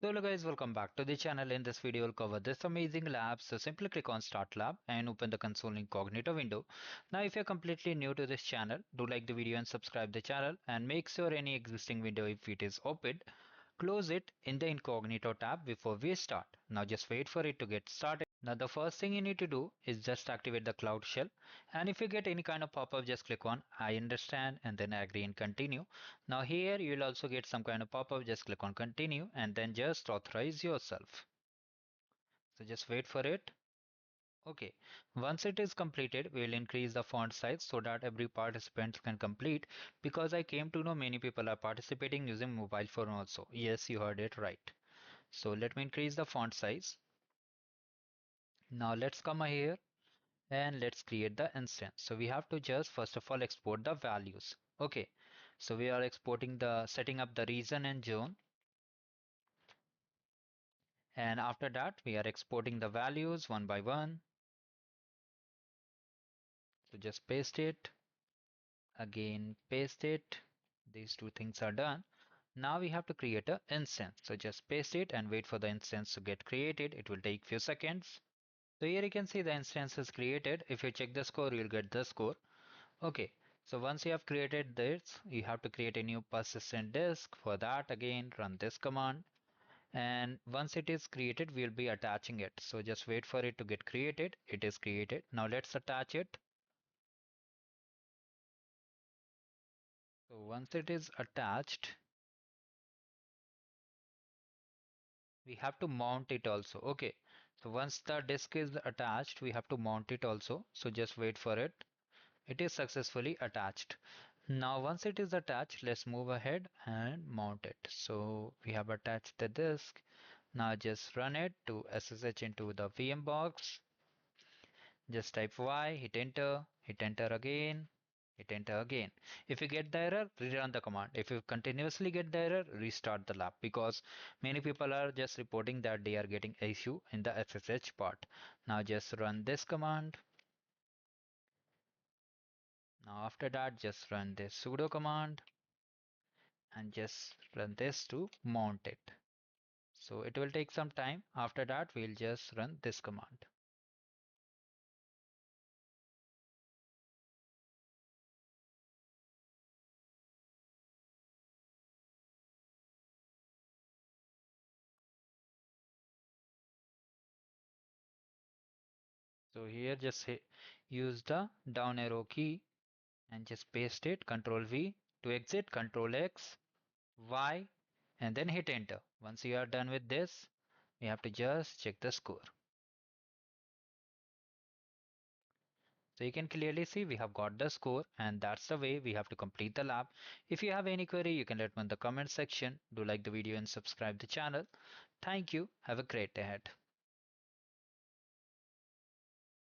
So hello guys, welcome back to the channel. In this video, we'll cover this amazing lab. So simply click on Start Lab and open the console incognito window. Now, if you're completely new to this channel, do like the video and subscribe the channel and make sure any existing window, if it is opened, close it in the incognito tab before we start. Now just wait for it to get started. Now the first thing you need to do is just activate the Cloud Shell, and if you get any kind of pop-up, just click on I understand and then agree and continue. Now here you will also get some kind of pop-up, just click on continue and then just authorize yourself. So just wait for it. Okay, once it is completed, we will increase the font size so that every participant can complete, because I came to know many people are participating using mobile phone also. Yes, you heard it right. So let me increase the font size. Now let's come here and let's create the instance. So we have to just first of all export the values. Okay, so we are exporting the setting up the region and zone, and after that we are exporting the values one by one. So just paste it, again paste it. These two things are done. Now we have to create a instance. So just paste it and wait for the instance to get created. It will take few seconds. So here you can see the instance is created. If you check the score, you'll get the score. Okay, so once you have created this, you have to create a new persistent disk. For that, again, run this command. And once it is created, we'll be attaching it. So just wait for it to get created. It is created. Now let's attach it. So once it is attached, we have to mount it also. Okay, so once the disk is attached, we have to mount it also. So just wait for it. It is successfully attached. Now once it is attached, let's move ahead and mount it. So we have attached the disk. Now just run it to SSH into the VM box. Just type Y, hit enter again, hit enter again. If you get the error, rerun the command. If you continuously get the error, restart the lab, because many people are just reporting that they are getting issue in the SSH part. Now just run this command. Now after that, just run this sudo command and just run this to mount it. So it will take some time. After that, we'll just run this command. So here just use the down arrow key and just paste it, Control V to exit, Control X, Y, and then hit enter. Once you are done with this, we have to just check the score. So you can clearly see we have got the score, and that's the way we have to complete the lab. If you have any query, you can let me in the comment section. Do like the video and subscribe the channel. Thank you. Have a great day ahead.